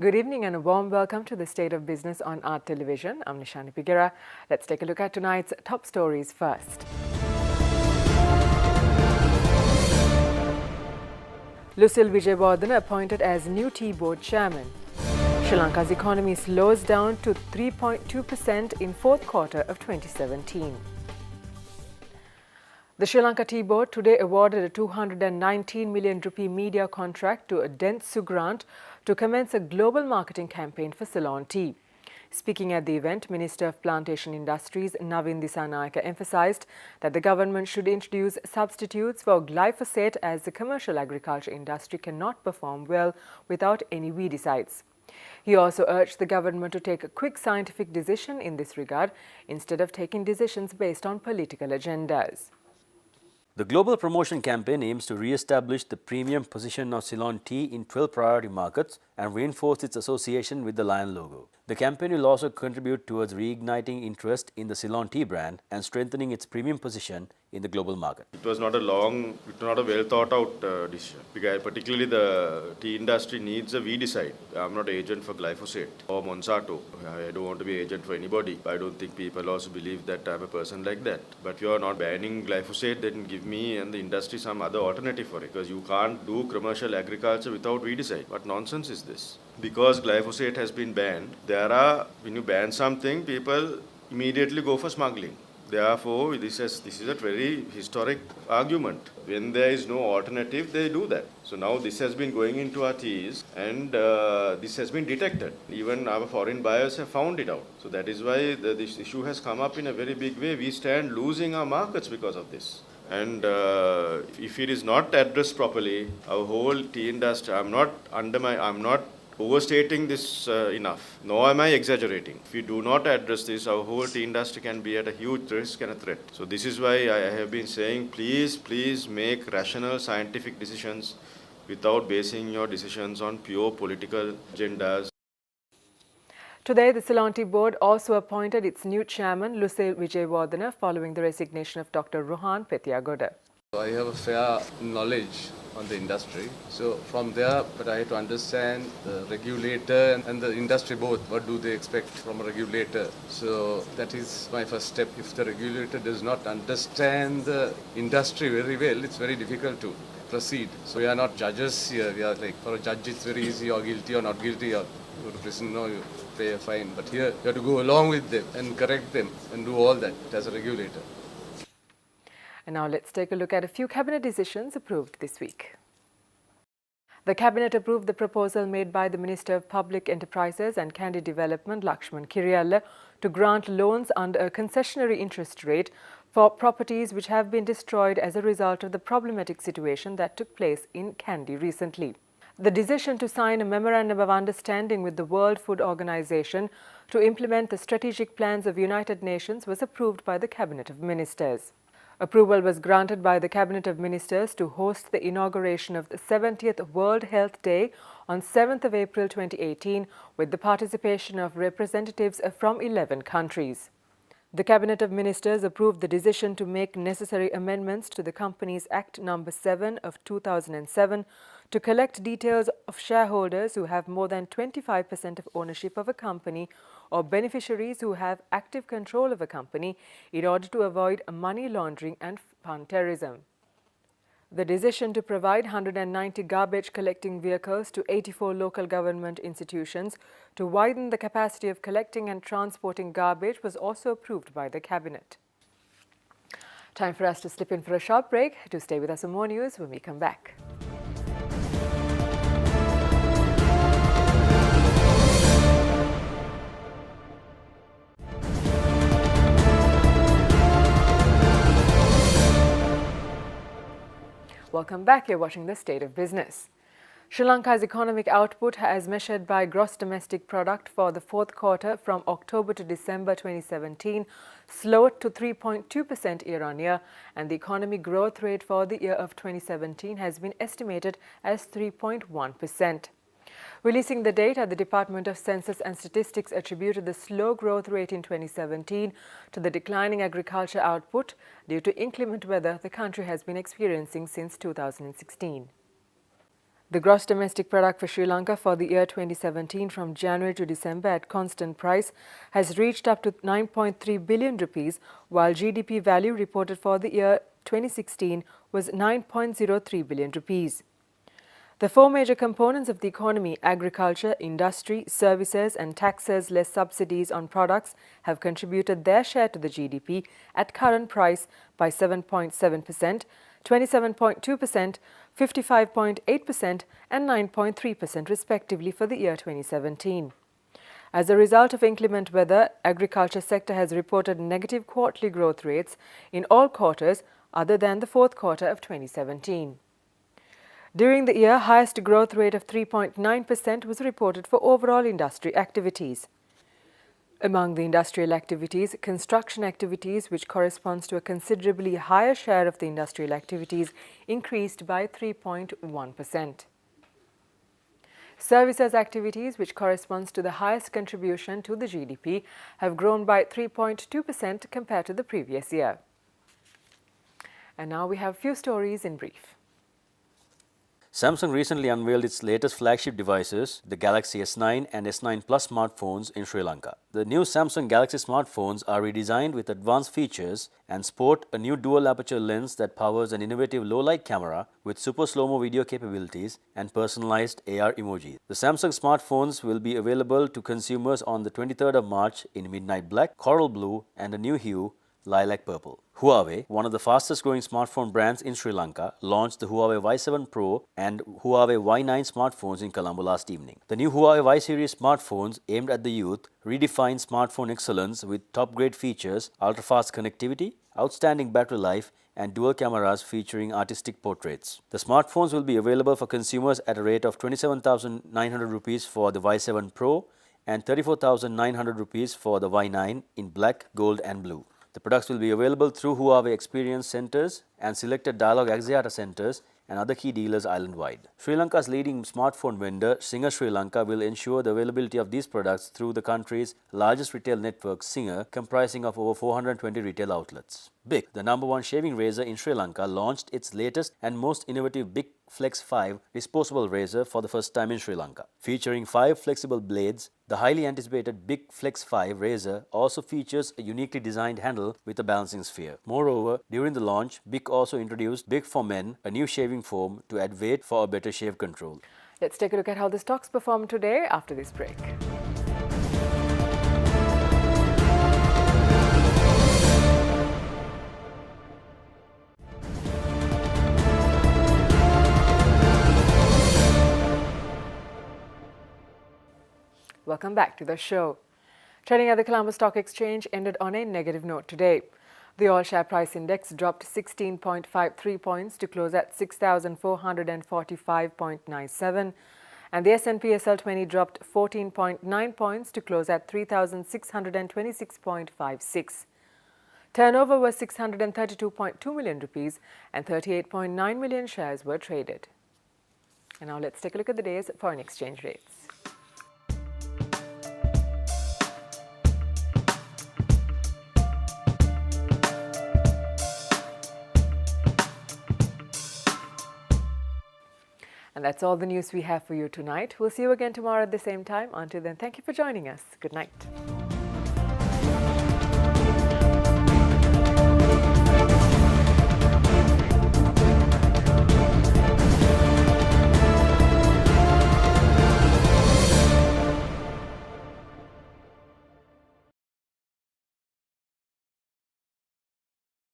Good evening and a warm welcome to the State of Business on Art Television. I'm Nishani Pigera. Let's take a look at tonight's top stories first. Lucille Wijewardene appointed as new Tea Board Chairman. Sri Lanka's economy slows down to 3.2% in fourth quarter of 2017. The Sri Lanka Tea Board today awarded a 219 million rupee media contract to Dentsu Grant to commence a global marketing campaign for Ceylon tea. Speaking at the event, Minister of Plantation Industries Navin Dissanayake emphasized that the government should introduce substitutes for glyphosate as the commercial agriculture industry cannot perform well without any weedicides. He also urged the government to take a quick scientific decision in this regard instead of taking decisions based on political agendas. The global promotion campaign aims to re-establish the premium position of Ceylon tea in 12 priority markets and reinforce its association with the lion logo. The campaign will also contribute towards reigniting interest in the Ceylon tea brand and strengthening its premium position in the global market. It was not a well thought out decision, because particularly the tea industry needs a weedicide. I'm not an agent for glyphosate or Monsanto. I don't want to be an agent for anybody. I don't think people also believe that I'm a person like that. But if you are not banning glyphosate, then give me and the industry some other alternative for it, because you can't do commercial agriculture without weedicide. What nonsense is this? Because glyphosate has been banned, when you ban something, people immediately go for smuggling. Therefore, this is a very historic argument. When there is no alternative, they do that. So now this has been going into our teas, and this has been detected. Even our foreign buyers have found it out. So that is why this issue has come up in a very big way. We stand losing our markets because of this. And if it is not addressed properly, our whole tea industry, I'm not overstating this enough, nor am I exaggerating. If we do not address this, our whole tea industry can be at a huge risk and a threat. So this is why I have been saying, please make rational scientific decisions without basing your decisions on pure political agendas. Today, the Ceylon Tea Board also appointed its new chairman, Lucille Wijewardene, following the resignation of Dr. Rohan Pettiagoda. I have a fair knowledge on the industry. So from there, but I have to understand the regulator and the industry both. What do they expect from a regulator? So that is my first step. If the regulator does not understand the industry very well, it's very difficult to proceed. So we are not judges here. We are like, for a judge, it's very easy, or guilty or not guilty, or you go to prison or you pay a fine. But here, you have to go along with them and correct them and do all that as a regulator. And now let's take a look at a few cabinet decisions approved this week. The cabinet approved the proposal made by the Minister of Public Enterprises and Kandy Development, Lakshman Kiriyalla, to grant loans under a concessionary interest rate for properties which have been destroyed as a result of the problematic situation that took place in Kandy recently. The decision to sign a memorandum of understanding with the World Food Organization to implement the strategic plans of United Nations was approved by the Cabinet of Ministers. Approval was granted by the Cabinet of Ministers to host the inauguration of the 70th World Health Day on 7th of April 2018 with the participation of representatives from 11 countries. The Cabinet of Ministers approved the decision to make necessary amendments to the Companies Act No. 7 of 2007 to collect details of shareholders who have more than 25% of ownership of a company or beneficiaries who have active control of a company in order to avoid money laundering and fund terrorism. The decision to provide 190 garbage collecting vehicles to 84 local government institutions to widen the capacity of collecting and transporting garbage was also approved by the Cabinet. Time for us to slip in for a short break. Do stay with us for more news when we come back. Welcome back. You're watching The State of Business. Sri Lanka's economic output, as measured by gross domestic product for the fourth quarter from October to December 2017, slowed to 3.2% year-on-year, and the economy growth rate for the year of 2017 has been estimated as 3.1%. Releasing the data, the Department of Census and Statistics attributed the slow growth rate in 2017 to the declining agriculture output due to inclement weather the country has been experiencing since 2016. The gross domestic product for Sri Lanka for the year 2017 from January to December at constant price has reached up to 9.3 billion rupees, while GDP value reported for the year 2016 was 9.03 billion rupees. The four major components of the economy, agriculture, industry, services and taxes less subsidies on products, have contributed their share to the GDP at current price by 7.7%, 27.2%, 55.8% and 9.3% respectively for the year 2017. As a result of inclement weather, agriculture sector has reported negative quarterly growth rates in all quarters other than the fourth quarter of 2017. During the year, highest growth rate of 3.9% was reported for overall industry activities. Among the industrial activities, construction activities, which corresponds to a considerably higher share of the industrial activities, increased by 3.1%. Services activities, which corresponds to the highest contribution to the GDP, have grown by 3.2% compared to the previous year. And now we have few stories in brief. Samsung recently unveiled its latest flagship devices, the Galaxy S9 and S9 Plus smartphones in Sri Lanka. The new Samsung Galaxy smartphones are redesigned with advanced features and sport a new dual aperture lens that powers an innovative low-light camera with super slow-mo video capabilities and personalized AR emojis. The Samsung smartphones will be available to consumers on the 23rd of March in midnight black, coral blue and a new hue, lilac purple. Huawei, one of the fastest growing smartphone brands in Sri Lanka, launched the Huawei Y7 Pro and Huawei Y9 smartphones in Colombo last evening. The new Huawei Y series smartphones aimed at the youth redefine smartphone excellence with top-grade features, ultra-fast connectivity, outstanding battery life and dual cameras featuring artistic portraits. The smartphones will be available for consumers at a rate of 27,900 rupees for the Y7 Pro and 34,900 rupees for the Y9 in black, gold and blue. The products will be available through Huawei Experience Centers and selected Dialog Axiata Centers and other key dealers island-wide. Sri Lanka's leading smartphone vendor, Singer Sri Lanka, will ensure the availability of these products through the country's largest retail network, Singer, comprising of over 420 retail outlets. BIC, the #1 shaving razor in Sri Lanka, launched its latest and most innovative BIC Flex 5 disposable razor for the first time in Sri Lanka. Featuring 5 flexible blades, the highly anticipated BIC Flex 5 razor also features a uniquely designed handle with a balancing sphere. Moreover, during the launch, BIC also introduced BIC for Men, a new shaving foam to add weight for a better shave control. Let's take a look at how the stocks performed today after this break. Welcome back to the show. Trading at the Colombo Stock Exchange ended on a negative note today. The all share price index dropped 16.53 points to close at 6,445.97 and the S&P SL20 dropped 14.9 points to close at 3,626.56. Turnover was 632.2 million rupees and 38.9 million shares were traded. And now let's take a look at the day's foreign exchange rates. And that's all the news we have for you tonight. We'll see you again tomorrow at the same time. Until then, thank you for joining us. Good night.